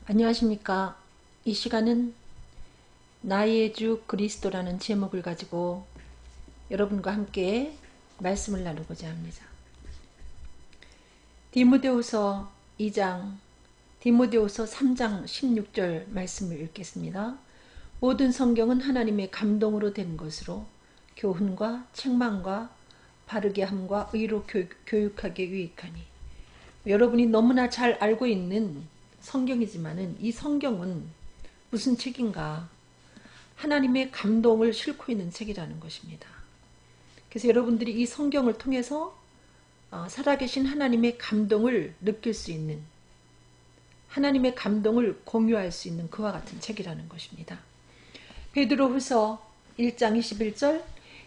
안녕하십니까. 이 시간은 나의 주 그리스도라는 제목을 가지고 여러분과 함께 말씀을 나누고자 합니다. 디모데후서 2장, 디모데후서 3장 16절 말씀을 읽겠습니다. 모든 성경은 하나님의 감동으로 된 것으로 교훈과 책망과 바르게 함과 의로 교육하기에 유익하니. 여러분이 너무나 잘 알고 있는 성경이지만은 이 성경은 무슨 책인가? 하나님의 감동을 싣고 있는 책이라는 것입니다. 그래서 여러분들이 이 성경을 통해서 살아계신 하나님의 감동을 느낄 수 있는, 하나님의 감동을 공유할 수 있는 그와 같은 책이라는 것입니다. 베드로후서 1장 21절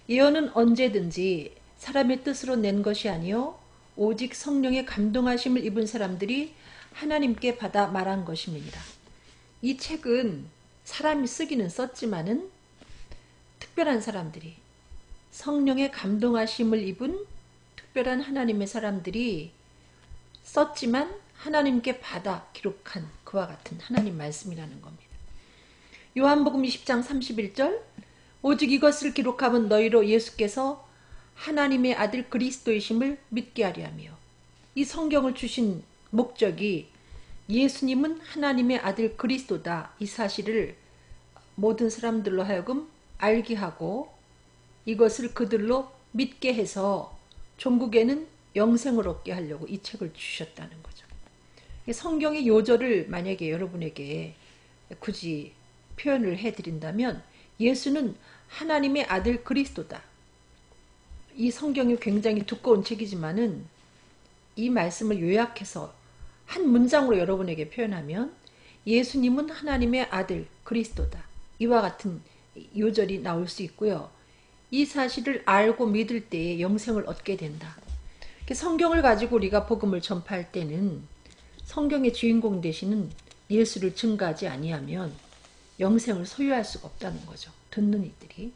예언은 언제든지 사람의 뜻으로 낸 것이 아니요 오직 성령의 감동하심을 입은 사람들이 하나님께 받아 말한 것입니다. 이 책은 사람이 쓰기는 썼지만은 특별한 사람들이, 성령의 감동하심을 입은 특별한 하나님의 사람들이 썼지만 하나님께 받아 기록한 그와 같은 하나님 말씀이라는 겁니다. 요한복음 20장 31절 오직 이것을 기록함은 너희로 예수께서 하나님의 아들 그리스도이심을 믿게 하려 하며. 이 성경을 주신 목적이 예수님은 하나님의 아들 그리스도다, 이 사실을 모든 사람들로 하여금 알게 하고 이것을 그들로 믿게 해서 종국에는 영생을 얻게 하려고 이 책을 주셨다는 거죠. 성경의 요절을 만약에 여러분에게 굳이 표현을 해드린다면 예수는 하나님의 아들 그리스도다. 이 성경이 굉장히 두꺼운 책이지만은 이 말씀을 요약해서 한 문장으로 여러분에게 표현하면 예수님은 하나님의 아들 그리스도다, 이와 같은 요절이 나올 수 있고요. 이 사실을 알고 믿을 때에 영생을 얻게 된다. 성경을 가지고 우리가 복음을 전파할 때는 성경의 주인공 되시는 예수를 증거하지 아니하면 영생을 소유할 수가 없다는 거죠. 듣는 이들이.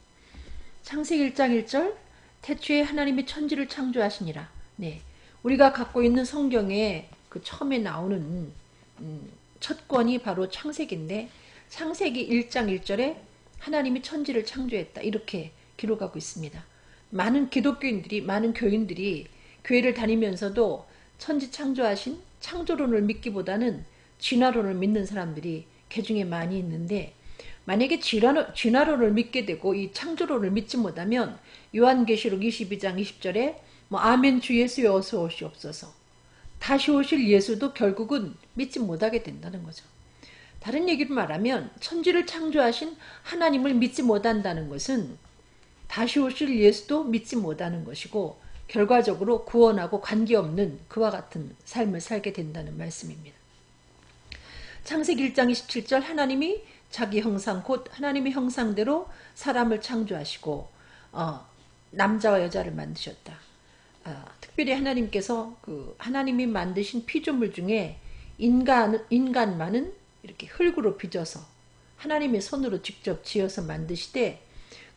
창세기 1장 1절 태초에 하나님이 천지를 창조하시니라. 네, 우리가 갖고 있는 성경에 그 처음에 나오는 첫 권이 바로 창세기인데, 창세기 1장 1절에 하나님이 천지를 창조했다, 이렇게 기록하고 있습니다. 많은 기독교인들이, 많은 교인들이 교회를 다니면서도 천지 창조하신 창조론을 믿기보다는 진화론을 믿는 사람들이 개중에 많이 있는데, 만약에 진화론을 믿게 되고 이 창조론을 믿지 못하면 요한계시록 22장 20절에 아멘 주 예수여 어서 오시옵소서, 다시 오실 예수도 결국은 믿지 못하게 된다는 거죠. 다른 얘기로 말하면 천지를 창조하신 하나님을 믿지 못한다는 것은 다시 오실 예수도 믿지 못하는 것이고 결과적으로 구원하고 관계없는 그와 같은 삶을 살게 된다는 말씀입니다. 창세기 1장 27절 하나님이 자기 형상 곧 하나님의 형상대로 사람을 창조하시고 남자와 여자를 만드셨다. 특별히 하나님께서 그 하나님이 만드신 피조물 중에 인간만은 이렇게 흙으로 빚어서 하나님의 손으로 직접 지어서 만드시되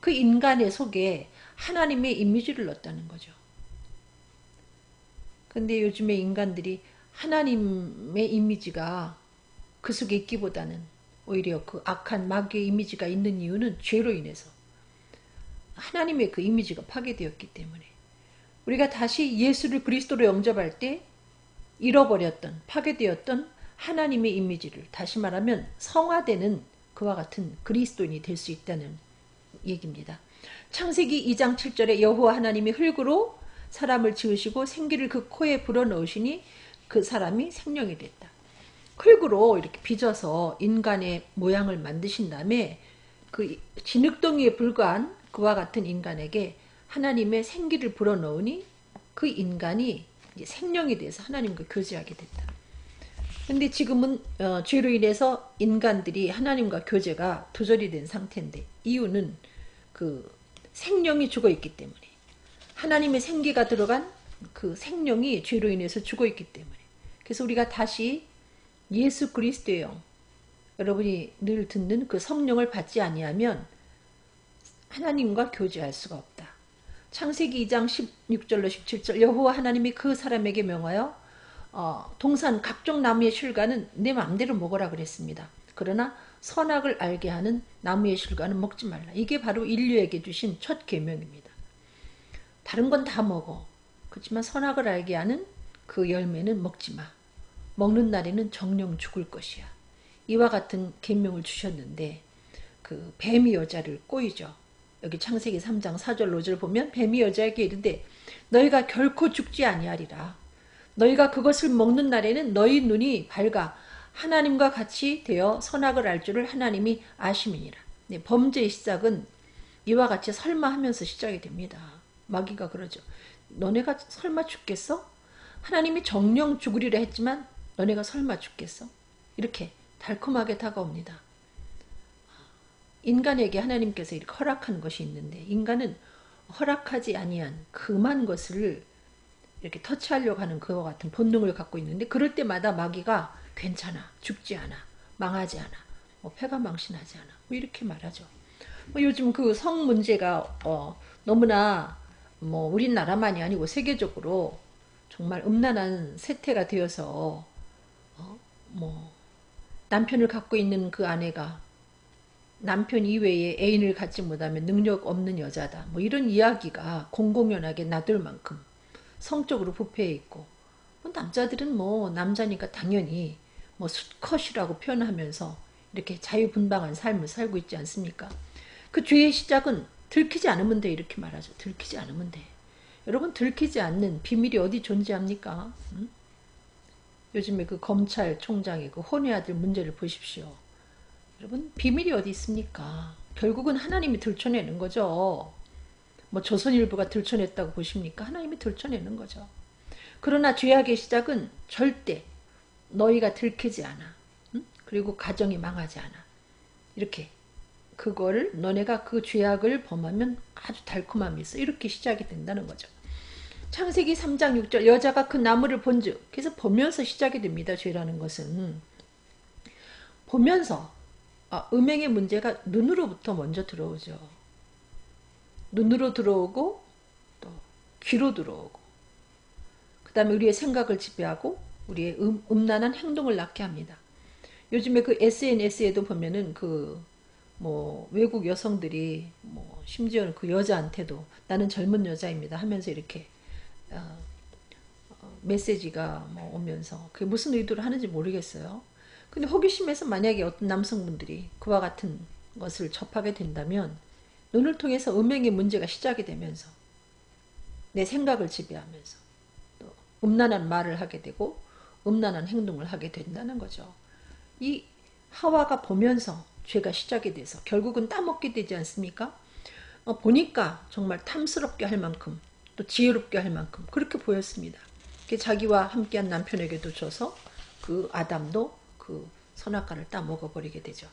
그 인간의 속에 하나님의 이미지를 넣었다는 거죠. 근데 요즘에 인간들이 하나님의 이미지가 그 속에 있기보다는 오히려 그 악한 마귀의 이미지가 있는 이유는 죄로 인해서 하나님의 그 이미지가 파괴되었기 때문에, 우리가 다시 예수를 그리스도로 영접할 때 잃어버렸던, 파괴되었던 하나님의 이미지를, 다시 말하면 성화되는 그와 같은 그리스도인이 될 수 있다는 얘기입니다. 창세기 2장 7절에 여호와 하나님이 흙으로 사람을 지으시고 생기를 그 코에 불어넣으시니 그 사람이 생명이 됐다. 흙으로 이렇게 빚어서 인간의 모양을 만드신 다음에 그 진흙덩이에 불과한 그와 같은 인간에게 하나님의 생기를 불어넣으니 그 인간이 이제 생명이 돼서 하나님과 교제하게 됐다. 근데 지금은 죄로 인해서 인간들이 하나님과 교제가 두절이 된 상태인데, 이유는 그 생명이 죽어 있기 때문에, 하나님의 생기가 들어간 그 생명이 죄로 인해서 죽어 있기 때문에. 그래서 우리가 다시 예수 그리스도의 영, 여러분이 늘 듣는 그 성령을 받지 아니하면 하나님과 교제할 수가 없다. 창세기 2장 16절로 17절 여호와 하나님이 그 사람에게 명하여 동산 각종 나무의 실과는 내 마음대로 먹으라 그랬습니다. 그러나 선악을 알게 하는 나무의 실과는 먹지 말라. 이게 바로 인류에게 주신 첫 계명입니다. 다른 건 다 먹어. 그렇지만 선악을 알게 하는 그 열매는 먹지 마. 먹는 날에는 정령 죽을 것이야. 이와 같은 계명을 주셨는데 그 뱀이 여자를 꼬이죠. 여기 창세기 3장 4절 5절 보면 뱀이 여자에게 이르되 너희가 결코 죽지 아니하리라. 너희가 그것을 먹는 날에는 너희 눈이 밝아 하나님과 같이 되어 선악을 알 줄을 하나님이 아심이니라. 네, 범죄의 시작은 이와 같이 설마 하면서 시작이 됩니다. 마귀가 그러죠. 너네가 설마 죽겠어? 하나님이 정령 죽으리라 했지만 너네가 설마 죽겠어? 이렇게 달콤하게 다가옵니다. 인간에게 하나님께서 이렇게 허락한 것이 있는데 인간은 허락하지 아니한 금한 것을 이렇게 터치하려고 하는 그와 같은 본능을 갖고 있는데 그럴 때마다 마귀가 괜찮아, 죽지 않아, 망하지 않아, 패가 망신하지 않아 이렇게 말하죠. 요즘 그 성 문제가 너무나 우리나라만이 아니고 세계적으로 정말 음란한 세태가 되어서 남편을 갖고 있는 그 아내가 남편 이외에 애인을 갖지 못하면 능력 없는 여자다. 이런 이야기가 공공연하게 나돌 만큼 성적으로 부패해 있고 남자들은 남자니까 당연히 수컷이라고 표현하면서 이렇게 자유분방한 삶을 살고 있지 않습니까? 그 죄의 시작은 들키지 않으면 돼 이렇게 말하죠. 들키지 않으면 돼. 여러분 들키지 않는 비밀이 어디 존재합니까? 응? 요즘에 그 검찰총장의 그 혼외 아들 문제를 보십시오. 여러분 비밀이 어디 있습니까? 결국은 하나님이 들춰내는 거죠. 조선일보가 들춰냈다고 보십니까? 하나님이 들춰내는 거죠. 그러나 죄악의 시작은 절대 너희가 들키지 않아. 응? 그리고 가정이 망하지 않아. 이렇게 그거를 너네가 그 죄악을 범하면 아주 달콤함이 있어. 이렇게 시작이 된다는 거죠. 창세기 3장 6절 여자가 그 나무를 본즉 그래서 보면서 시작이 됩니다. 죄라는 것은 보면서 음행의 문제가 눈으로부터 먼저 들어오죠. 눈으로 들어오고 또 귀로 들어오고 그 다음에 우리의 생각을 지배하고 우리의 음란한 행동을 낳게 합니다. 요즘에 그 SNS에도 보면은 외국 여성들이 심지어는 그 여자한테도 나는 젊은 여자입니다 하면서 이렇게 메시지가 오면서 그게 무슨 의도를 하는지 모르겠어요. 근데 호기심에서 만약에 어떤 남성분들이 그와 같은 것을 접하게 된다면 눈을 통해서 음행의 문제가 시작이 되면서 내 생각을 지배하면서 또 음란한 말을 하게 되고 음란한 행동을 하게 된다는 거죠. 이 하와가 보면서 죄가 시작이 돼서 결국은 따먹게 되지 않습니까? 보니까 정말 탐스럽게 할 만큼 또 지혜롭게 할 만큼 그렇게 보였습니다. 자기와 함께한 남편에게도 줘서 그 아담도 그 선악과를 따 먹어버리게 되죠.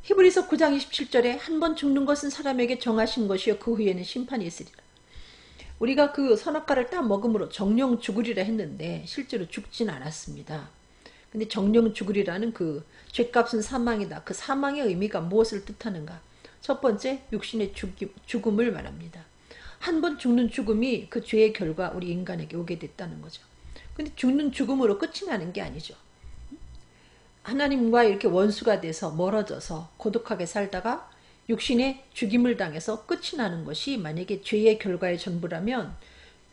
히브리서 9장 27절에 한 번 죽는 것은 사람에게 정하신 것이요 그 후에는 심판이 있으리라. 우리가 그 선악과를 따 먹음으로 정령 죽으리라 했는데 실제로 죽진 않았습니다. 근데 정령 죽으리라는 그 죄값은 사망이다. 그 사망의 의미가 무엇을 뜻하는가? 첫 번째 육신의 죽음을 말합니다. 한 번 죽는 죽음이 그 죄의 결과 우리 인간에게 오게 됐다는 거죠. 근데 죽는 죽음으로 끝이 나는 게 아니죠. 하나님과 이렇게 원수가 돼서 멀어져서 고독하게 살다가 육신의 죽임을 당해서 끝이 나는 것이 만약에 죄의 결과의 전부라면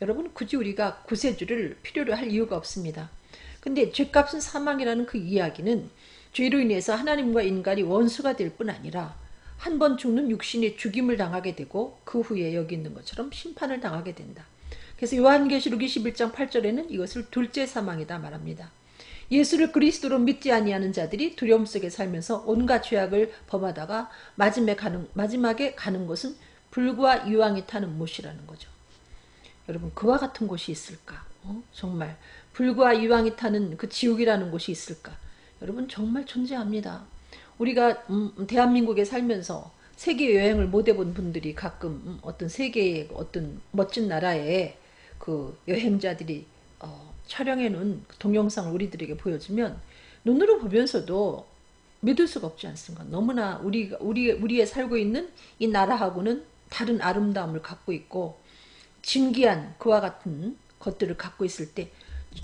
여러분 굳이 우리가 구세주를 필요로 할 이유가 없습니다. 근데 죄값은 사망이라는 그 이야기는 죄로 인해서 하나님과 인간이 원수가 될 뿐 아니라 한 번 죽는 육신의 죽임을 당하게 되고 그 후에 여기 있는 것처럼 심판을 당하게 된다. 그래서 요한계시록 21장 8절에는 이것을 둘째 사망이다 말합니다. 예수를 그리스도로 믿지 아니하는 자들이 두려움 속에 살면서 온갖 죄악을 범하다가 마지막에 가는 곳은 불과 유황이 타는 못이라는 거죠. 여러분 그와 같은 곳이 있을까? 정말 불과 유황이 타는 그 지옥이라는 곳이 있을까? 여러분 정말 존재합니다. 우리가 대한민국에 살면서 세계 여행을 못 해본 분들이 가끔 어떤 세계의 어떤 멋진 나라에 그 여행자들이 촬영해 놓은 동영상을 우리들에게 보여주면 눈으로 보면서도 믿을 수가 없지 않습니까? 너무나 우리의 살고 있는 이 나라하고는 다른 아름다움을 갖고 있고 진귀한 그와 같은 것들을 갖고 있을 때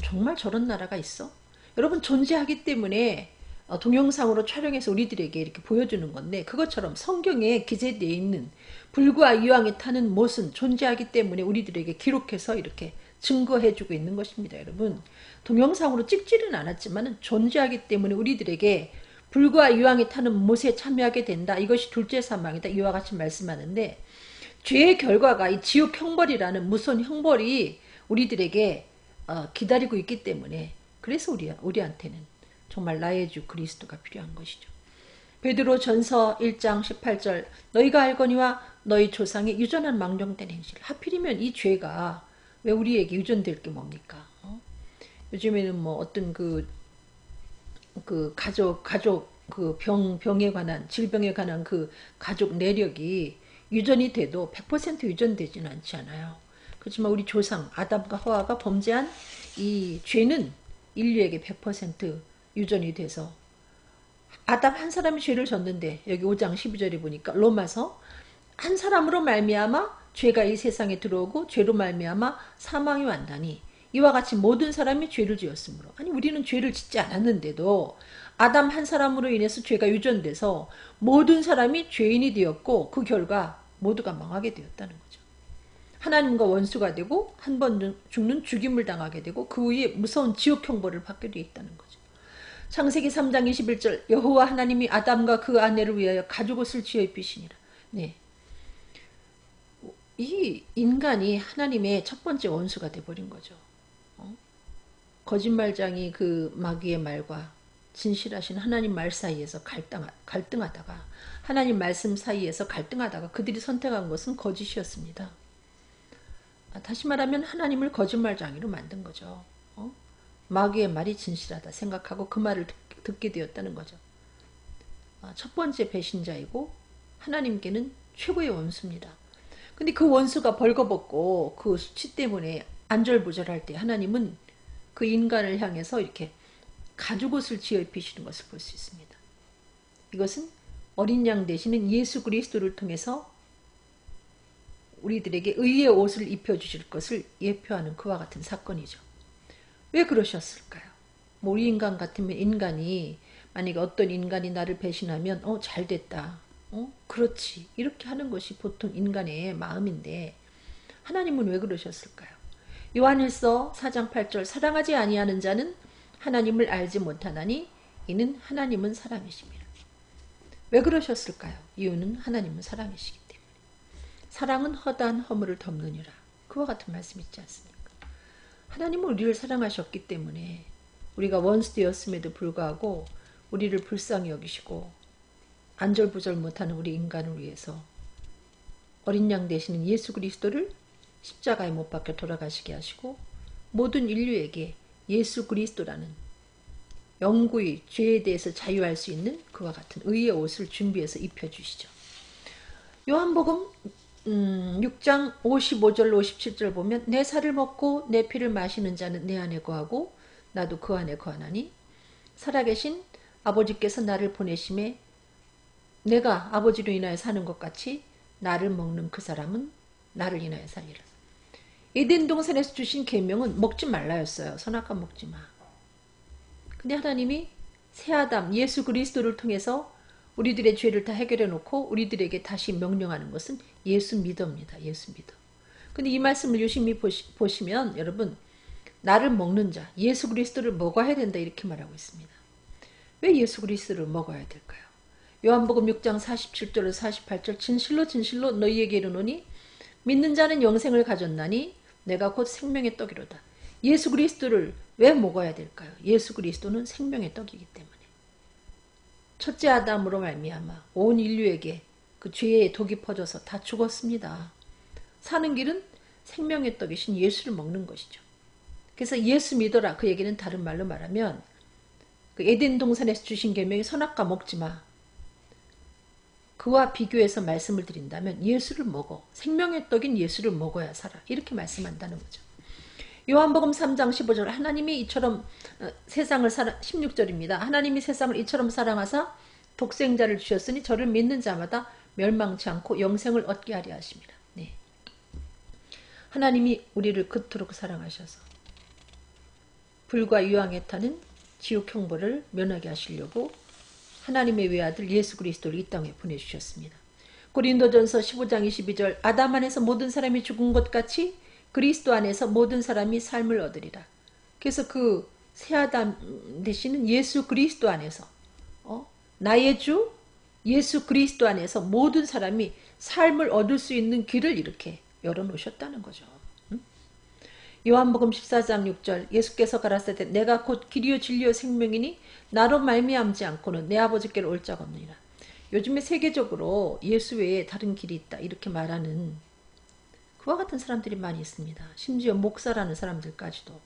정말 저런 나라가 있어? 여러분, 존재하기 때문에 동영상으로 촬영해서 우리들에게 이렇게 보여주는 건데, 그것처럼 성경에 기재되어 있는 불과 이왕에 타는 못은 존재하기 때문에 우리들에게 기록해서 이렇게 증거해주고 있는 것입니다. 여러분, 동영상으로 찍지는 않았지만 존재하기 때문에 우리들에게 불과 이왕에 타는 못에 참여하게 된다. 이것이 둘째 사망이다. 이와 같이 말씀하는데, 죄의 결과가 이 지옥 형벌이라는 무서운 형벌이 우리들에게 기다리고 있기 때문에, 그래서 우리한테는 정말 나의 주 그리스도가 필요한 것이죠. 베드로 전서 1장 18절, 너희가 알거니와 너희 조상이 유전한 망령된 행실. 하필이면 이 죄가 왜 우리에게 유전될 게 뭡니까? 요즘에는 뭐 어떤 그 가족 그 병에 관한, 질병에 관한 그 가족 내력이 유전이 돼도 100% 유전되지는 않지 않아요. 그렇지만 우리 조상 아담과 하와가 범죄한 이 죄는 인류에게 100% 유전이 돼서, 아담 한 사람이 죄를 졌는데, 여기 5장 12절에 보니까 로마서, 한 사람으로 말미암아 죄가 이 세상에 들어오고 죄로 말미암아 사망이 왔나니 이와 같이 모든 사람이 죄를 지었으므로. 아니, 우리는 죄를 짓지 않았는데도 아담 한 사람으로 인해서 죄가 유전돼서 모든 사람이 죄인이 되었고, 그 결과 모두가 망하게 되었다는 거죠. 하나님과 원수가 되고 한 번 죽는 죽임을 당하게 되고 그 후에 무서운 지옥 형벌을 받게 되어 있다는 거죠. 창세기 3장 21절, 여호와 하나님이 아담과 그 아내를 위하여 가죽옷을 지어 입히시니라. 네, 이 인간이 하나님의 첫 번째 원수가 돼버린 거죠. 거짓말장이 그 마귀의 말과 진실하신 하나님 말 사이에서 갈등하다가, 하나님 말씀 사이에서 갈등하다가 그들이 선택한 것은 거짓이었습니다. 다시 말하면 하나님을 거짓말장이로 만든 거죠. 마귀의 말이 진실하다 생각하고 그 말을 듣게 되었다는 거죠. 첫 번째 배신자이고 하나님께는 최고의 원수입니다. 근데 그 원수가 벌거벗고 그 수치 때문에 안절부절할 때 하나님은 그 인간을 향해서 이렇게 가죽옷을 지어 입히시는 것을 볼 수 있습니다. 이것은 어린 양 되시는 예수 그리스도를 통해서 우리들에게 의의 옷을 입혀주실 것을 예표하는 그와 같은 사건이죠. 왜 그러셨을까요? 우리 인간 같으면, 인간이 만약에 어떤 인간이 나를 배신하면 잘됐다, 그렇지, 이렇게 하는 것이 보통 인간의 마음인데, 하나님은 왜 그러셨을까요? 요한일서 4장 8절, 사랑하지 아니하는 자는 하나님을 알지 못하나니 이는 하나님은 사랑이십니다. 왜 그러셨을까요? 이유는 하나님은 사랑이시기 때문에. 사랑은 허다한 허물을 덮느니라. 그와 같은 말씀 있지 않습니까? 하나님은 우리를 사랑하셨기 때문에 우리가 원수 되었음에도 불구하고 우리를 불쌍히 여기시고 안절부절 못하는 우리 인간을 위해서 어린 양 되시는 예수 그리스도를 십자가에 못 박혀 돌아가시게 하시고, 모든 인류에게 예수 그리스도라는 영구히 죄에 대해서 자유할 수 있는 그와 같은 의의 옷을 준비해서 입혀주시죠. 요한복음 6장 55절 57절 보면, 내 살을 먹고 내 피를 마시는 자는 내 안에 거하고 나도 그 안에 거하나니 살아계신 아버지께서 나를 보내심에 내가 아버지로 인하여 사는 것 같이 나를 먹는 그 사람은 나를 인하여 살리라. 에덴 동산에서 주신 계명은 먹지 말라였어요. 선악과 먹지 마. 근데 하나님이 새 아담 예수 그리스도를 통해서 우리들의 죄를 다 해결해 놓고 우리들에게 다시 명령하는 것은 예수 믿어입니다. 예수 믿어. 근데 이 말씀을 유심히 보시면 여러분, 나를 먹는 자, 예수 그리스도를 먹어야 된다 이렇게 말하고 있습니다. 왜 예수 그리스도를 먹어야 될까요? 요한복음 6장 47절로 48절, 진실로 진실로 너희에게 이르노니 믿는 자는 영생을 가졌나니 내가 곧 생명의 떡이로다. 예수 그리스도를 왜 먹어야 될까요? 예수 그리스도는 생명의 떡이기 때문에. 첫째 아담으로 말미암아 온 인류에게 그 죄의 독이 퍼져서 다 죽었습니다. 사는 길은 생명의 떡이신 예수를 먹는 것이죠. 그래서 예수 믿어라, 그 얘기는 다른 말로 말하면 그 에덴 동산에서 주신 계명이 선악과 먹지 마, 그와 비교해서 말씀을 드린다면 예수를 먹어, 생명의 떡인 예수를 먹어야 살아, 이렇게 말씀한다는 거죠. 요한복음 3장 15절, 하나님이 이처럼 세상을 16절입니다. 하나님이 세상을 이처럼 사랑하사 독생자를 주셨으니 저를 믿는 자마다 멸망치 않고 영생을 얻게 하려 하십니다. 네. 하나님이 우리를 그토록 사랑하셔서 불과 유황에 타는 지옥 형벌을 면하게 하시려고 하나님의 외아들 예수 그리스도를 이 땅에 보내주셨습니다. 고린도전서 15장 22절 아담 안에서 모든 사람이 죽은 것 같이 그리스도 안에서 모든 사람이 삶을 얻으리라. 그래서 그 새아담 되시는 예수 그리스도 안에서 나의 주 예수 그리스도 안에서 모든 사람이 삶을 얻을 수 있는 길을 이렇게 열어놓으셨다는 거죠. 요한복음 14장 6절 예수께서 가라사대 내가 곧 길이요 진리요 생명이니 나로 말미암지 않고는 내 아버지께로 올 자가 없느니라. 요즘에 세계적으로 예수 외에 다른 길이 있다 이렇게 말하는 그와 같은 사람들이 많이 있습니다. 심지어 목사라는 사람들까지도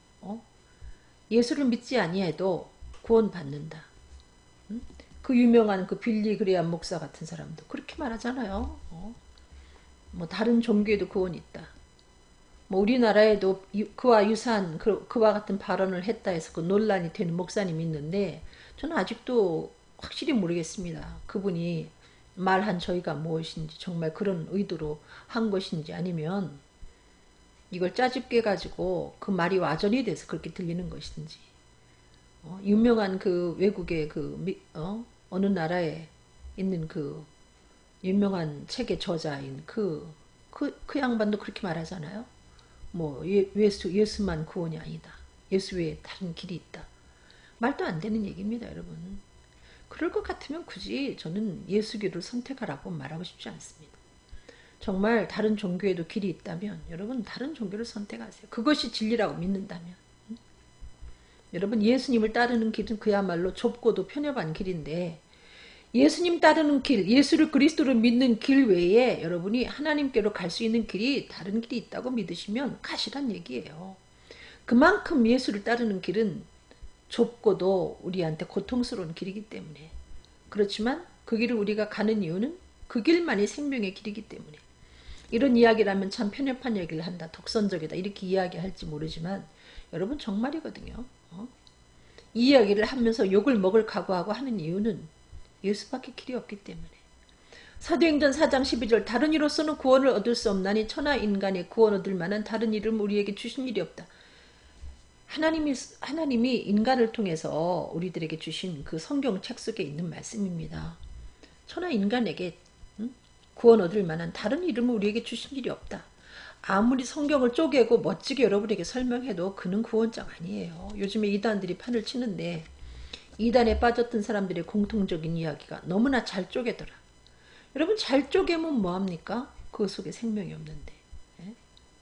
예수를 믿지 아니해도 구원받는다. 그 유명한 그 빌리 그레암 목사 같은 사람도 그렇게 말하잖아요. 뭐 다른 종교에도 구원이 있다. 뭐 우리나라에도 그와 유사한 그와 같은 발언을 했다 해서 그 논란이 되는 목사님이 있는데 저는 아직도 확실히 모르겠습니다. 그분이 말한 저희가 무엇인지 정말 그런 의도로 한 것인지 아니면 이걸 짜집게 가지고 그 말이 와전이 돼서 그렇게 들리는 것인지 유명한 그 외국의 어느 나라에 있는 그 유명한 책의 저자인 그 양반도 그렇게 말하잖아요. 뭐 예수만 구원이 아니다. 예수 외에 다른 길이 있다. 말도 안 되는 얘기입니다, 여러분. 그럴 것 같으면 굳이 저는 예수교를 선택하라고 말하고 싶지 않습니다. 정말 다른 종교에도 길이 있다면 여러분 다른 종교를 선택하세요. 그것이 진리라고 믿는다면. 여러분 예수님을 따르는 길은 그야말로 좁고도 편협한 길인데 예수님 따르는 길, 예수를 그리스도로 믿는 길 외에 여러분이 하나님께로 갈 수 있는 길이 다른 길이 있다고 믿으시면 가시란 얘기예요. 그만큼 예수를 따르는 길은 좁고도 우리한테 고통스러운 길이기 때문에 그렇지만 그 길을 우리가 가는 이유는 그 길만이 생명의 길이기 때문에 이런 이야기라면 참 편협한 얘기를 한다. 독선적이다. 이렇게 이야기할지 모르지만 여러분 정말이거든요. 이 이야기를 하면서 욕을 먹을 각오하고 하는 이유는 예수밖에 길이 없기 때문에 사도행전 4장 12절 다른 이로서는 구원을 얻을 수 없나니 천하 인간의 구원 얻을 만한 다른 이름 우리에게 주신 일이 없다. 하나님이 인간을 통해서 우리들에게 주신 그 성경책 속에 있는 말씀입니다. 천하 인간에게 구원 얻을 만한 다른 이름을 우리에게 주신 일이 없다. 아무리 성경을 쪼개고 멋지게 여러분에게 설명해도 그는 구원자가 아니에요. 요즘에 이단들이 판을 치는데 이단에 빠졌던 사람들의 공통적인 이야기가 너무나 잘 쪼개더라. 여러분 잘 쪼개면 뭐합니까? 그 속에 생명이 없는데. 예?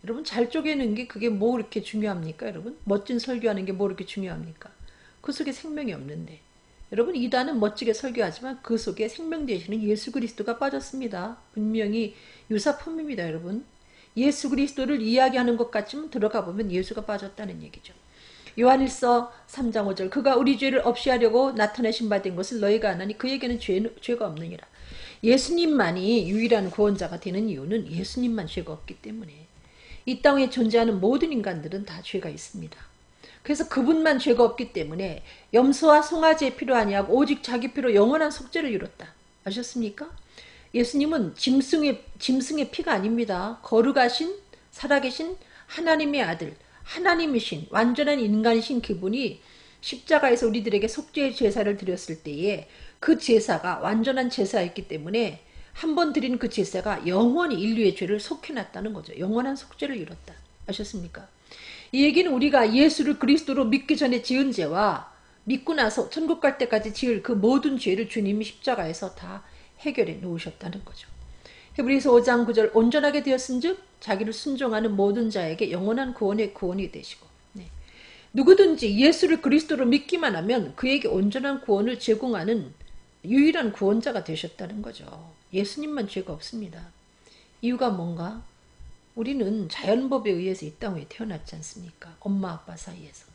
여러분 잘 쪼개는 게 그게 뭐 그렇게 중요합니까? 여러분 멋진 설교하는 게 뭐 그렇게 중요합니까? 그 속에 생명이 없는데. 여러분 이단은 멋지게 설교하지만 그 속에 생명 되시는 예수 그리스도가 빠졌습니다. 분명히 유사품입니다. 여러분. 예수 그리스도를 이야기하는 것 같지만 들어가 보면 예수가 빠졌다는 얘기죠. 요한일서 3장 5절 그가 우리 죄를 없이 하려고 나타내신 바 된 것을 너희가 아나니 그에게는 죄가 없느니라. 예수님만이 유일한 구원자가 되는 이유는 예수님만 죄가 없기 때문에 이 땅에 존재하는 모든 인간들은 다 죄가 있습니다. 그래서 그분만 죄가 없기 때문에 염소와 송아지의 피로 아니하고 오직 자기 피로 영원한 속죄를 이뤘다. 아셨습니까? 예수님은 짐승의 피가 아닙니다. 거룩하신 살아계신 하나님의 아들 하나님이신 완전한 인간이신 그분이 십자가에서 우리들에게 속죄의 제사를 드렸을 때에 그 제사가 완전한 제사였기 때문에 한 번 드린 그 제사가 영원히 인류의 죄를 속해놨다는 거죠. 영원한 속죄를 이뤘다. 아셨습니까? 이 얘기는 우리가 예수를 그리스도로 믿기 전에 지은 죄와 믿고 나서 천국 갈 때까지 지을 그 모든 죄를 주님이 십자가에서 다 해결해 놓으셨다는 거죠. 히브리서 5장 9절 온전하게 되었은즉 자기를 순종하는 모든 자에게 영원한 구원의 구원이 되시고 누구든지 예수를 그리스도로 믿기만 하면 그에게 온전한 구원을 제공하는 유일한 구원자가 되셨다는 거죠. 예수님만 죄가 없습니다. 이유가 뭔가? 우리는 자연법에 의해서 이 땅에 태어났지 않습니까? 엄마 아빠 사이에서.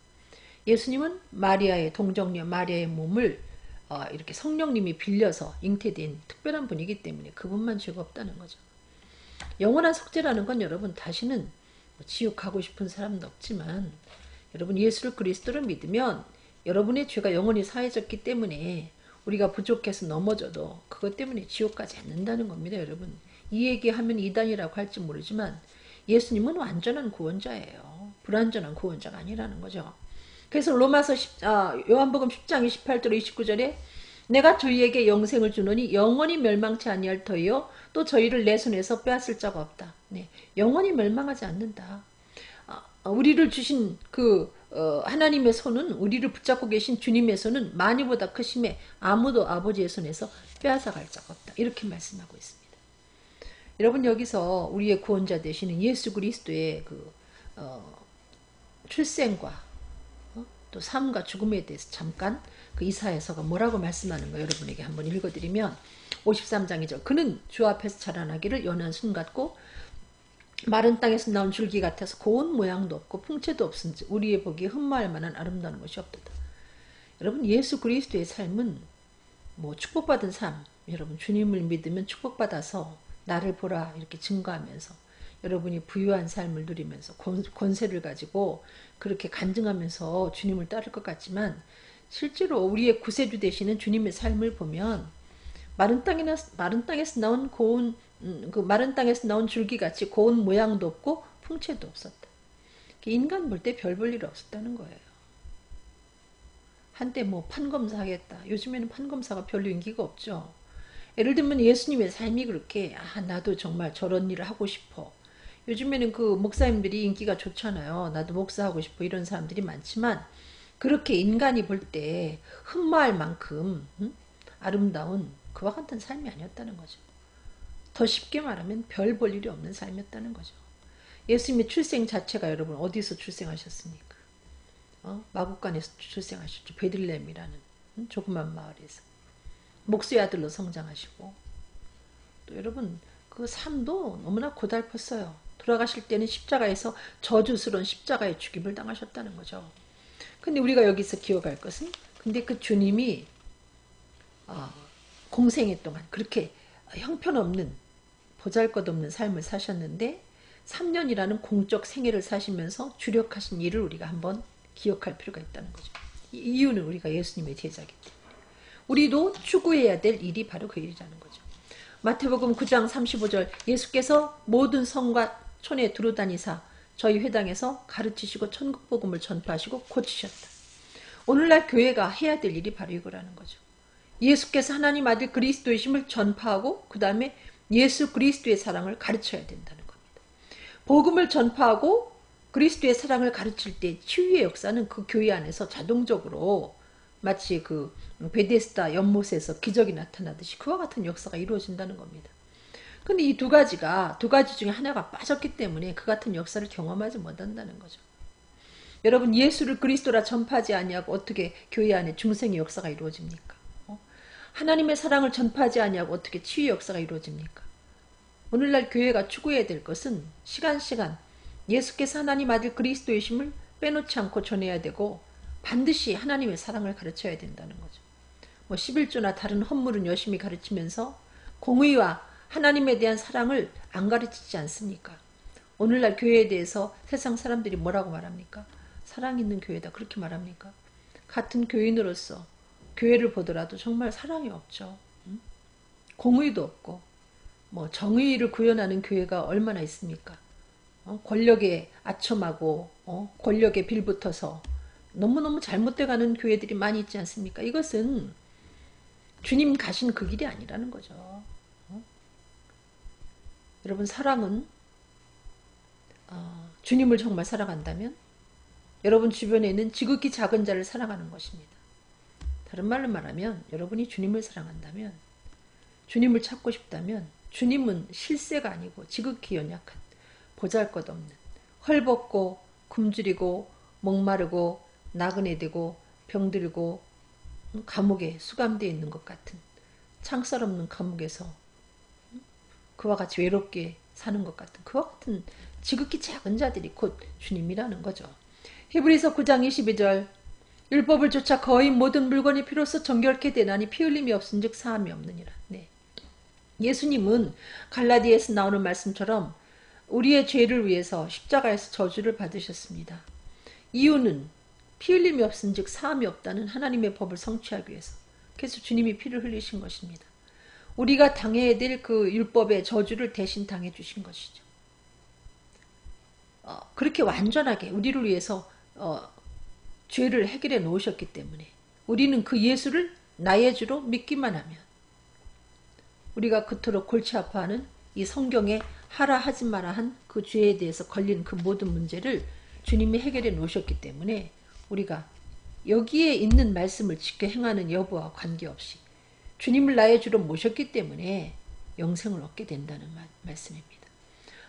예수님은 마리아의 동정녀 마리아의 몸을 이렇게 성령님이 빌려서 잉태된 특별한 분이기 때문에 그분만 죄가 없다는 거죠. 영원한 속죄라는 건 여러분 다시는 지옥 가고 싶은 사람도 없지만 여러분 예수를 그리스도를 믿으면 여러분의 죄가 영원히 사해졌기 때문에 우리가 부족해서 넘어져도 그것 때문에 지옥 가지 않는다는 겁니다. 여러분 이 얘기하면 이단이라고 할지 모르지만 예수님은 완전한 구원자예요. 불완전한 구원자가 아니라는 거죠. 그래서 요한복음 10장 28절 29절에 내가 저희에게 영생을 주노니 영원히 멸망치 아니할 터이요 또 저희를 내 손에서 빼앗을 자가 없다. 네, 영원히 멸망하지 않는다. 우리를 주신 하나님의 손은, 우리를 붙잡고 계신 주님의 손은 많이보다 크심에 아무도 아버지의 손에서 빼앗아갈 자가 없다. 이렇게 말씀하고 있습니다. 여러분, 여기서 우리의 구원자 되시는 예수 그리스도의 출생과 또 삶과 죽음에 대해서 잠깐 이사야서가 뭐라고 말씀하는가 여러분에게 한번 읽어드리면 53장 2절 그는 주 앞에서 자라나기를 연한 순 같고 마른 땅에서 나온 줄기 같아서 고운 모양도 없고 풍채도 없은지 우리의 보기에 흠모할 만한 아름다운 것이 없도다. 여러분, 예수 그리스도의 삶은 축복받은 삶, 여러분 주님을 믿으면 축복받아서 나를 보라 이렇게 증거하면서 여러분이 부유한 삶을 누리면서 권세를 가지고 그렇게 간증하면서 주님을 따를 것 같지만 실제로 우리의 구세주 되시는 주님의 삶을 보면 마른 땅에서 나온 마른 땅에서 나온 줄기같이 고운 모양도 없고 풍채도 없었다. 인간 볼 때 별 볼 일 없었다는 거예요. 한때 판검사 하겠다. 요즘에는 판검사가 별로 인기가 없죠. 예를 들면 예수님의 삶이 그렇게 나도 정말 저런 일을 하고 싶어. 요즘에는 목사님들이 인기가 좋잖아요. 나도 목사하고 싶어 이런 사람들이 많지만 그렇게 인간이 볼 때 흠모할 만큼 아름다운 그와 같은 삶이 아니었다는 거죠. 더 쉽게 말하면 별 볼 일이 없는 삶이었다는 거죠. 예수님의 출생 자체가 여러분 어디서 출생하셨습니까? 마국간에서 출생하셨죠. 베들레헴이라는 조그만 마을에서 목수의 아들로 성장하시고 또 여러분 그 삶도 너무나 고달팠어요. 돌아가실 때는 십자가에서 저주스러운 십자가의 죽임을 당하셨다는 거죠. 근데 우리가 여기서 기억할 것은 근데 그 주님이 공생애 동안 그렇게 형편없는 보잘것없는 삶을 사셨는데 3년이라는 공적 생애를 사시면서 주력하신 일을 우리가 한번 기억할 필요가 있다는 거죠. 이유는 우리가 예수님의 제자이기 때문에 우리도 추구해야 될 일이 바로 그 일이라는 거죠. 마태복음 9장 35절 예수께서 모든 성과 촌에 두루다니사 저희 회당에서 가르치시고 천국복음을 전파하시고 고치셨다. 오늘날 교회가 해야 될 일이 바로 이거라는 거죠. 예수께서 하나님 아들 그리스도이심을 전파하고 그 다음에 예수 그리스도의 사랑을 가르쳐야 된다는 겁니다. 복음을 전파하고 그리스도의 사랑을 가르칠 때 치유의 역사는 그 교회 안에서 자동적으로 마치 베데스다 연못에서 기적이 나타나듯이 그와 같은 역사가 이루어진다는 겁니다. 근데 이 두 가지 중에 하나가 빠졌기 때문에 그 같은 역사를 경험하지 못한다는 거죠. 여러분, 예수를 그리스도라 전파하지 아니하고 어떻게 교회 안에 중생의 역사가 이루어집니까? 하나님의 사랑을 전파하지 아니하고 어떻게 치유의 역사가 이루어집니까? 오늘날 교회가 추구해야 될 것은 시간 예수께서 하나님 아들 그리스도이심을 빼놓지 않고 전해야 되고 반드시 하나님의 사랑을 가르쳐야 된다는 거죠. 11조나 다른 헌물은 열심히 가르치면서 공의와 하나님에 대한 사랑을 안 가르치지 않습니까? 오늘날 교회에 대해서 세상 사람들이 뭐라고 말합니까? 사랑 있는 교회다 그렇게 말합니까? 같은 교인으로서 교회를 보더라도 정말 사랑이 없죠. 공의도 없고 정의를 구현하는 교회가 얼마나 있습니까? 권력에 아첨하고 권력에 빌붙어서 너무너무 잘못돼가는 교회들이 많이 있지 않습니까? 이것은 주님 가신 그 길이 아니라는 거죠. 여러분, 사랑은 주님을 정말 사랑한다면 여러분 주변에 있는 지극히 작은 자를 사랑하는 것입니다. 다른 말로 말하면 여러분이 주님을 사랑한다면 주님을 찾고 싶다면 주님은 실세가 아니고 지극히 연약한 보잘것없는 헐벗고 굶주리고 목마르고 나그네 되고 병들고 감옥에 수감되어 있는 것 같은 창살 없는 감옥에서 그와 같이 외롭게 사는 것 같은 그와 같은 지극히 작은 자들이 곧 주님이라는 거죠. 히브리서 9장 22절 율법을 쫓아 거의 모든 물건이 피로써 정결케 되나니 피 흘림이 없은즉 사함이 없느니라. 네. 예수님은 갈라디아에서 나오는 말씀처럼 우리의 죄를 위해서 십자가에서 저주를 받으셨습니다. 이유는 피 흘림이 없은즉 사함이 없다는 하나님의 법을 성취하기 위해서. 그래서 주님이 피를 흘리신 것입니다. 우리가 당해야 될 그 율법의 저주를 대신 당해 주신 것이죠. 그렇게 완전하게 우리를 위해서 죄를 해결해 놓으셨기 때문에 우리는 그 예수를 나의 주로 믿기만 하면 우리가 그토록 골치 아파하는 이 성경에 하라 하지 마라 한 그 죄에 대해서 걸린 그 모든 문제를 주님이 해결해 놓으셨기 때문에 우리가 여기에 있는 말씀을 지켜 행하는 여부와 관계없이 주님을 나의 주로 모셨기 때문에 영생을 얻게 된다는 말씀입니다.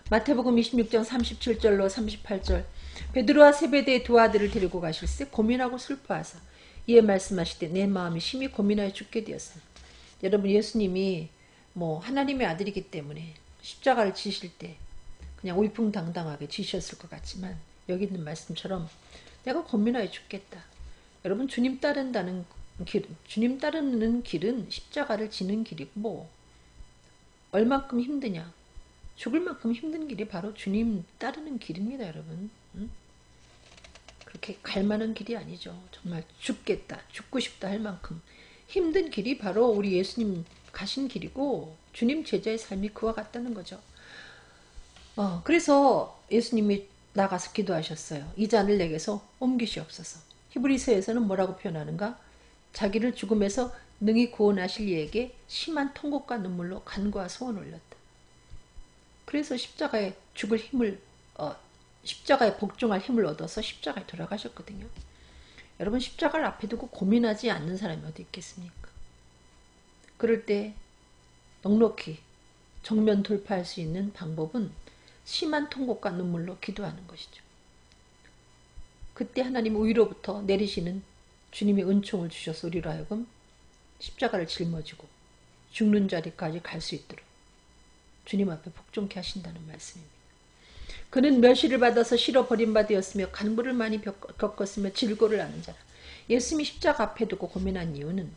마태복음 26장 37절로 38절 베드로와 세베대의 두 아들을 데리고 가실새 고민하고 슬퍼하사 이에 말씀하시되 내 마음이 심히 고민하여 죽게 되었으나. 여러분, 예수님이 하나님의 아들이기 때문에 십자가를 지실 때 그냥 위풍당당하게 지셨을 것 같지만 여기 있는 말씀처럼 내가 고민하여 죽겠다. 여러분, 주님 따르는 길은 십자가를 지는 길이고 얼만큼 힘드냐, 죽을 만큼 힘든 길이 바로 주님 따르는 길입니다. 여러분, 그렇게 갈 만한 길이 아니죠. 정말 죽겠다, 죽고 싶다 할 만큼 힘든 길이 바로 우리 예수님 가신 길이고 주님 제자의 삶이 그와 같다는 거죠. 그래서 예수님이 나가서 기도하셨어요. 이 잔을 내게서 옮기시옵소서. 히브리서에서는 뭐라고 표현하는가? 자기를 죽음에서 능히 구원하실 이에게 심한 통곡과 눈물로 간구와 소원을 올렸다. 그래서 십자가에 죽을 힘을 십자가에 복종할 힘을 얻어서 십자가에 돌아가셨거든요. 여러분, 십자가를 앞에 두고 고민하지 않는 사람이 어디 있겠습니까? 그럴 때 넉넉히 정면 돌파할 수 있는 방법은 심한 통곡과 눈물로 기도하는 것이죠. 그때 하나님 위로부터 내리시는 주님의 은총을 주셔서 우리로 하여금 십자가를 짊어지고 죽는 자리까지 갈 수 있도록 주님 앞에 복종케 하신다는 말씀입니다. 그는 멸시를 받아서 실어 버림받았으며 간부를 많이 겪었으며 질고를 하는 자라. 예수님이 십자가 앞에 두고 고민한 이유는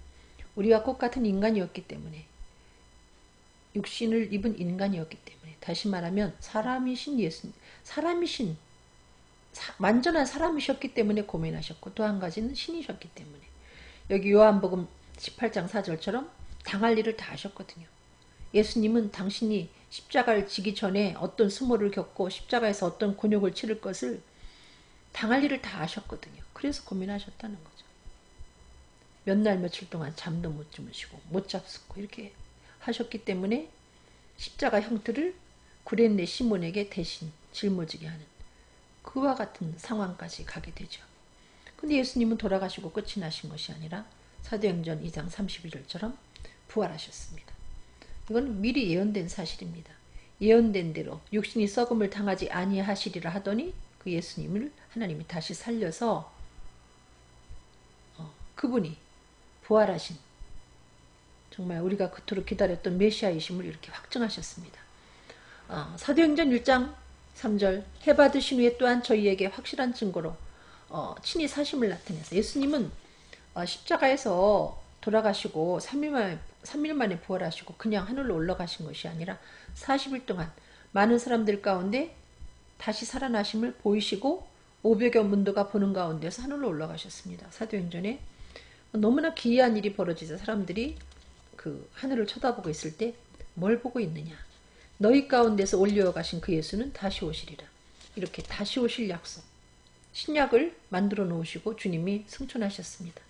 우리와 똑같은 인간이었기 때문에, 육신을 입은 인간이었기 때문에, 다시 말하면 사람이신 예수님, 완전한 사람이셨기 때문에 고민하셨고, 또 한 가지는 신이셨기 때문에, 여기 요한복음 18장 4절처럼 당할 일을 다 하셨거든요. 예수님은 당신이 십자가를 지기 전에 어떤 수모를 겪고 십자가에서 어떤 곤욕을 치를 것을 당할 일을 다 하셨거든요. 그래서 고민하셨다는 거죠. 몇 날 며칠 동안 잠도 못 주무시고 못 잡수고 이렇게 하셨기 때문에 십자가 형틀을 구레네 시몬에게 대신 짊어지게 하는 그와 같은 상황까지 가게 되죠. 근데 예수님은 돌아가시고 끝이 나신 것이 아니라 사도행전 2장 32절처럼 부활하셨습니다. 이건 미리 예언된 사실입니다. 예언된 대로 육신이 썩음을 당하지 아니하시리라 하더니 그 예수님을 하나님이 다시 살려서 그분이 부활하신, 정말 우리가 그토록 기다렸던 메시아이심을 이렇게 확증하셨습니다. 사도행전 1장 3절 해 받으신 후에 또한 저희에게 확실한 증거로 친히 사심을 나타내서, 예수님은 십자가에서 돌아가시고 3일 만에 부활하시고 그냥 하늘로 올라가신 것이 아니라 40일 동안 많은 사람들 가운데 다시 살아나심을 보이시고 500여 문도가 보는 가운데서 하늘로 올라가셨습니다. 사도행전에 너무나 기이한 일이 벌어지자 사람들이 그 하늘을 쳐다보고 있을 때 뭘 보고 있느냐, 너희 가운데서 올려 가신 그 예수는 다시 오시리라. 이렇게 다시 오실 약속, 신약을 만들어 놓으시고 주님이 승천하셨습니다.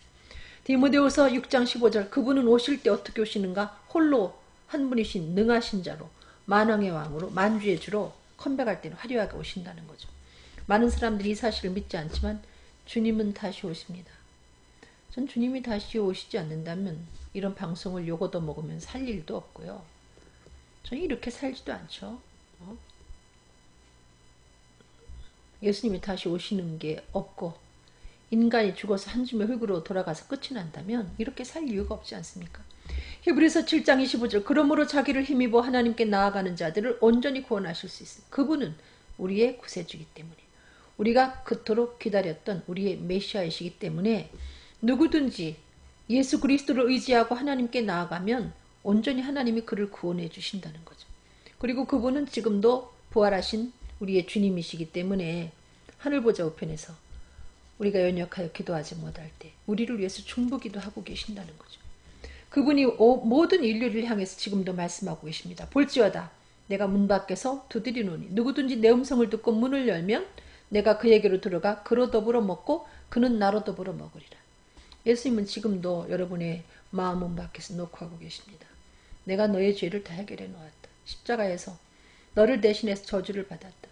디모데후서 6장 15절 그분은 오실 때 어떻게 오시는가? 홀로 한 분이신 능하신 자로 만왕의 왕으로 만주의 주로 컴백할 때는 화려하게 오신다는 거죠. 많은 사람들이 이 사실을 믿지 않지만 주님은 다시 오십니다. 전 주님이 다시 오시지 않는다면 이런 방송을 요거도 먹으면 살 일도 없고요. 저는 이렇게 살지도 않죠. 예수님이 다시 오시는 게 없고 인간이 죽어서 한 줌의 흙으로 돌아가서 끝이 난다면 이렇게 살 이유가 없지 않습니까? 히브리서 7장 25절 그러므로 자기를 힘입어 하나님께 나아가는 자들을 온전히 구원하실 수 있습니다. 그분은 우리의 구세주이기 때문에, 우리가 그토록 기다렸던 우리의 메시아이시기 때문에 누구든지 예수 그리스도를 의지하고 하나님께 나아가면 온전히 하나님이 그를 구원해 주신다는 거죠. 그리고 그분은 지금도 부활하신 우리의 주님이시기 때문에 하늘 보좌 우편에서 우리가 연약하여 기도하지 못할 때 우리를 위해서 중보기도 하고 계신다는 거죠. 그분이 모든 인류를 향해서 지금도 말씀하고 계십니다. 볼지어다 내가 문 밖에서 두드리노니 누구든지 내 음성을 듣고 문을 열면 내가 그에게로 들어가 그로 더불어 먹고 그는 나로 더불어 먹으리라. 예수님은 지금도 여러분의 마음 문 밖에서 녹화하고 계십니다. 내가 너의 죄를 다 해결해 놓았다. 십자가에서 너를 대신해서 저주를 받았다.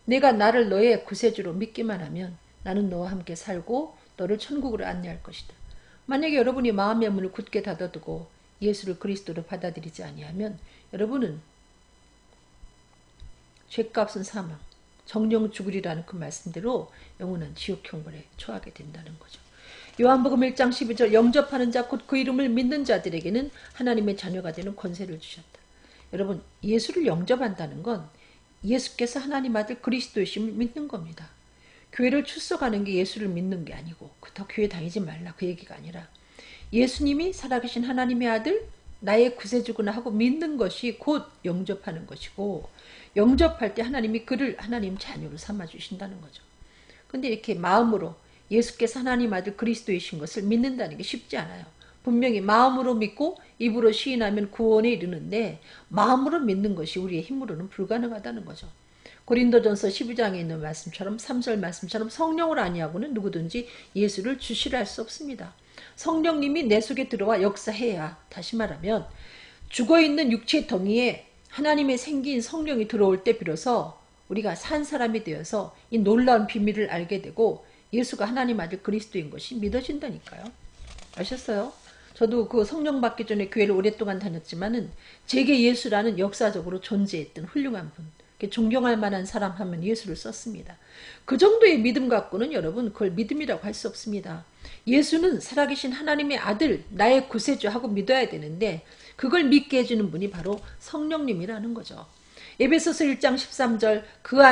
내가 나를 너의 구세주로 믿기만 하면 나는 너와 함께 살고 너를 천국으로 안내할 것이다. 만약에 여러분이 마음의 문을 굳게 닫아두고 예수를 그리스도로 받아들이지 아니하면 여러분은 죄값은 사망, 정령 죽으리라는 그 말씀대로 영원한 지옥 형벌에 처하게 된다는 거죠. 요한복음 1장 12절 영접하는 자 곧 그 이름을 믿는 자들에게는 하나님의 자녀가 되는 권세를 주셨다. 여러분 예수를 영접한다는 건 예수께서 하나님 아들 그리스도이심을 믿는 겁니다. 교회를 출석하는 게 예수를 믿는 게 아니고 더 교회 다니지 말라 그 얘기가 아니라 예수님이 살아계신 하나님의 아들 나의 구세주구나 하고 믿는 것이 곧 영접하는 것이고 영접할 때 하나님이 그를 하나님 자녀로 삼아주신다는 거죠. 근데 이렇게 마음으로 예수께서 하나님 아들 그리스도이신 것을 믿는다는 게 쉽지 않아요. 분명히 마음으로 믿고 입으로 시인하면 구원에 이르는데 마음으로 믿는 것이 우리의 힘으로는 불가능하다는 거죠. 고린도전서 12장에 있는 말씀처럼 3절 말씀처럼 성령을 아니하고는 누구든지 예수를 주시라 할 수 없습니다. 성령님이 내 속에 들어와 역사해야 다시 말하면 죽어있는 육체 덩이에 하나님의 생긴 성령이 들어올 때 비로소 우리가 산 사람이 되어서 이 놀라운 비밀을 알게 되고 예수가 하나님 아들 그리스도인 것이 믿어진다니까요. 아셨어요? 저도 그 성령 받기 전에 교회를 오랫동안 다녔지만은 제게 예수라는 역사적으로 존재했던 훌륭한 분, 존경할 만한 사람 하면 예수를 썼습니다. 그 정도의 믿음 갖고는 여러분 그걸 믿음이라고 할 수 없습니다. 예수는 살아계신 하나님의 아들, 나의 구세주 하고 믿어야 되는데 그걸 믿게 해주는 분이 바로 성령님이라는 거죠. 에베소서 1장 13절 그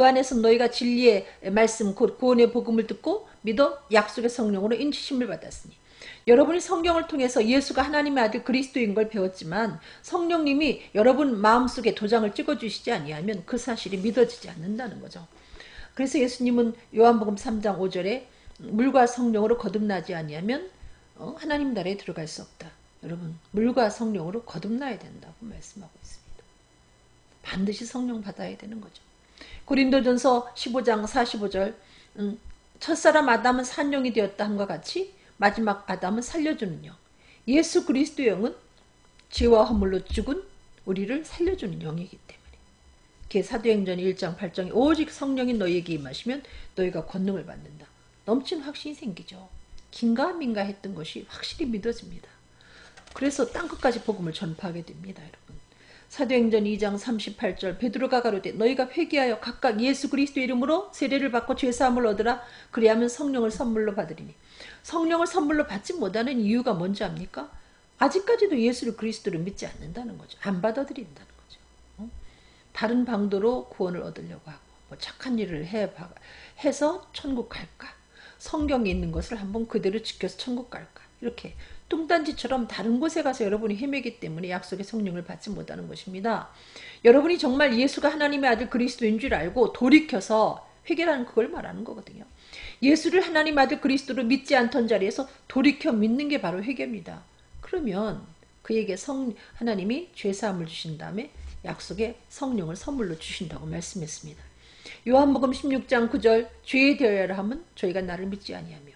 안에서 너희가 진리의 말씀 곧 구원의 복음을 듣고 믿어 약속의 성령으로 인치심을 받았으니 여러분이 성경을 통해서 예수가 하나님의 아들 그리스도인 걸 배웠지만 성령님이 여러분 마음속에 도장을 찍어주시지 아니하면 그 사실이 믿어지지 않는다는 거죠. 그래서 예수님은 요한복음 3장 5절에 물과 성령으로 거듭나지 아니하면 하나님 나라에 들어갈 수 없다. 여러분 물과 성령으로 거듭나야 된다고 말씀하고 있습니다. 반드시 성령 받아야 되는 거죠. 고린도전서 15장 45절 첫사람 아담은 산영이 되었다 함과 같이 마지막 아담은 살려주는 영. 예수 그리스도의 영은 죄와 허물로 죽은 우리를 살려주는 영이기 때문에 사도행전 1장 8장에 오직 성령이 너희에게 임하시면 너희가 권능을 받는다. 넘치는 확신이 생기죠. 긴가민가 했던 것이 확실히 믿어집니다. 그래서 땅끝까지 복음을 전파하게 됩니다. 여러분. 사도행전 2장 38절 베드로가 가로되 너희가 회개하여 각각 예수 그리스도 이름으로 세례를 받고 죄사함을 얻으라. 그리하면 성령을 선물로 받으리니. 성령을 선물로 받지 못하는 이유가 뭔지 압니까? 아직까지도 예수를 그리스도를 믿지 않는다는 거죠. 안 받아들인다는 거죠. 다른 방도로 구원을 얻으려고 하고 뭐 착한 일을 해서 천국 갈까? 성경에 있는 것을 한번 그대로 지켜서 천국 갈까? 이렇게 뚱딴지처럼 다른 곳에 가서 여러분이 헤매기 때문에 약속의 성령을 받지 못하는 것입니다. 여러분이 정말 예수가 하나님의 아들 그리스도인 줄 알고 돌이켜서 회개라는 그걸 말하는 거거든요. 예수를 하나님 아들 그리스도로 믿지 않던 자리에서 돌이켜 믿는 게 바로 회개입니다. 그러면 그에게 하나님이 죄사함을 주신 다음에 약속의 성령을 선물로 주신다고 말씀했습니다. 요한복음 16장 9절 죄에 대하여 하면 저희가 나를 믿지 아니하며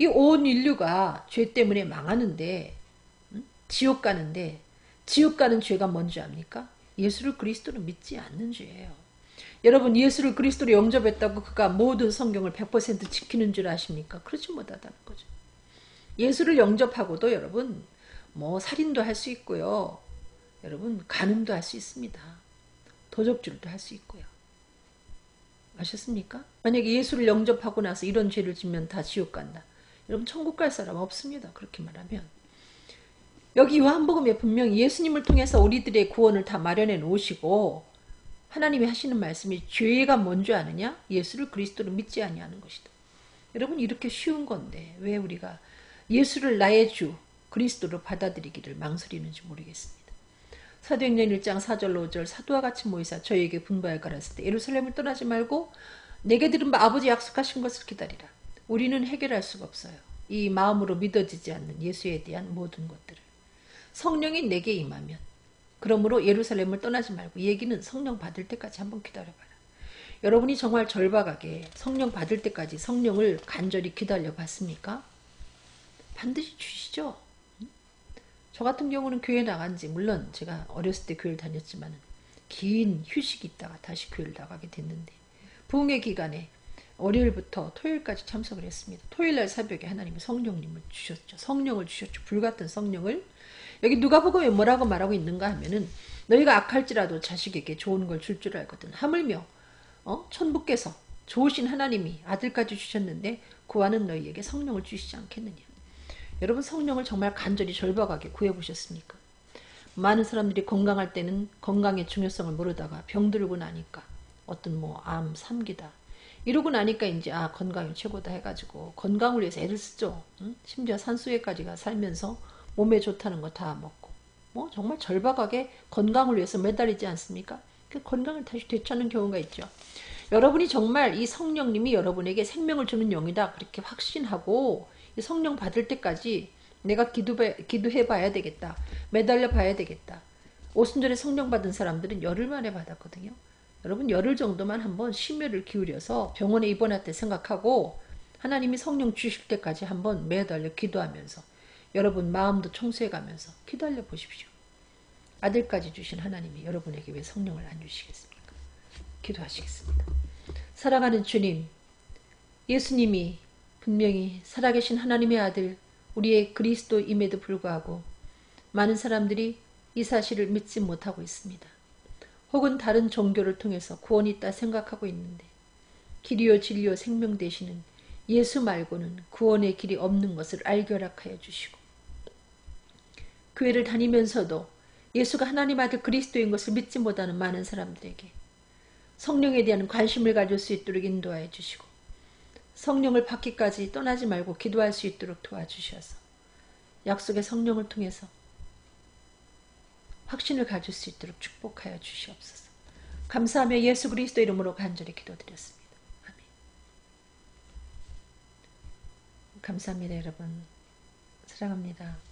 이 온 인류가 죄 때문에 망하는데 지옥 가는데 지옥 가는 죄가 뭔지 압니까? 예수를 그리스도로 믿지 않는 죄예요. 여러분 예수를 그리스도로 영접했다고 그가 모든 성경을 100% 지키는 줄 아십니까? 그렇지 못하다는 거죠. 예수를 영접하고도 여러분 뭐 살인도 할 수 있고요. 여러분 간음도 할 수 있습니다. 도적질도 할 수 있고요. 아셨습니까? 만약에 예수를 영접하고 나서 이런 죄를 지면 다 지옥 간다. 여러분 천국 갈 사람 없습니다. 그렇게 말하면. 여기 요한복음에 분명히 예수님을 통해서 우리들의 구원을 다 마련해 놓으시고 하나님이 하시는 말씀이 죄가 뭔지 아느냐? 예수를 그리스도로 믿지 아니하는 것이다. 여러분 이렇게 쉬운 건데 왜 우리가 예수를 나의 주 그리스도로 받아들이기를 망설이는지 모르겠습니다. 사도행전 1장 4절 5절 사도와 같이 모이사 저희에게 분부하여 가라사대 때 예루살렘을 떠나지 말고 내게 들은 바 아버지 약속하신 것을 기다리라. 우리는 해결할 수가 없어요. 이 마음으로 믿어지지 않는 예수에 대한 모든 것들을. 성령이 내게 임하면 그러므로 예루살렘을 떠나지 말고 이 얘기는 성령 받을 때까지 한번 기다려봐라. 여러분이 정말 절박하게 성령 받을 때까지 성령을 간절히 기다려 봤습니까? 반드시 주시죠. 저 같은 경우는 교회 나간 지, 물론 제가 어렸을 때 교회를 다녔지만 긴 휴식이 있다가 다시 교회를 나가게 됐는데, 부흥의 기간에 월요일부터 토요일까지 참석을 했습니다. 토요일날 새벽에 하나님이 성령님을 주셨죠. 성령을 주셨죠. 불같은 성령을. 여기 누가복음에 뭐라고 말하고 있는가 하면은, 너희가 악할지라도 자식에게 좋은 걸 줄 줄 알거든. 하물며 천부께서 좋으신 하나님이 아들까지 주셨는데 구하는 너희에게 성령을 주시지 않겠느냐. 여러분, 성령을 정말 간절히 절박하게 구해보셨습니까? 많은 사람들이 건강할 때는 건강의 중요성을 모르다가 병들고 나니까 어떤 암, 삼기다 이러고 나니까 이제 건강이 최고다 해가지고 건강을 위해서 애를 쓰죠. 응? 심지어 산수유까지 살면서 몸에 좋다는 거 다 먹고 정말 절박하게 건강을 위해서 매달리지 않습니까? 그 건강을 다시 되찾는 경우가 있죠. 여러분이 정말 이 성령님이 여러분에게 생명을 주는 영이다 그렇게 확신하고 이 성령 받을 때까지 내가 기도해 봐야 되겠다. 매달려 봐야 되겠다. 오순절에 성령 받은 사람들은 열흘 만에 받았거든요. 여러분, 열흘 정도만 한번 심혈을 기울여서 병원에 입원할 때 생각하고 하나님이 성령 주실 때까지 한번 매달려 기도하면서 여러분 마음도 청소해 가면서 기다려 보십시오. 아들까지 주신 하나님이 여러분에게 왜 성령을 안 주시겠습니까? 기도하시겠습니다. 사랑하는 주님, 예수님이 분명히 살아계신 하나님의 아들, 우리의 그리스도임에도 불구하고 많은 사람들이 이 사실을 믿지 못하고 있습니다. 혹은 다른 종교를 통해서 구원이 있다 생각하고 있는데, 길이요 진리요 생명 되시는 예수 말고는 구원의 길이 없는 것을 알게 허락하여 주시고, 교회를 다니면서도 예수가 하나님 아들 그리스도인 것을 믿지 못하는 많은 사람들에게 성령에 대한 관심을 가질 수 있도록 인도하여 주시고, 성령을 받기까지 떠나지 말고 기도할 수 있도록 도와주셔서 약속의 성령을 통해서 확신을 가질 수 있도록 축복하여 주시옵소서. 감사하며 예수 그리스도 이름으로 간절히 기도드렸습니다. 아멘. 감사합니다, 여러분. 사랑합니다.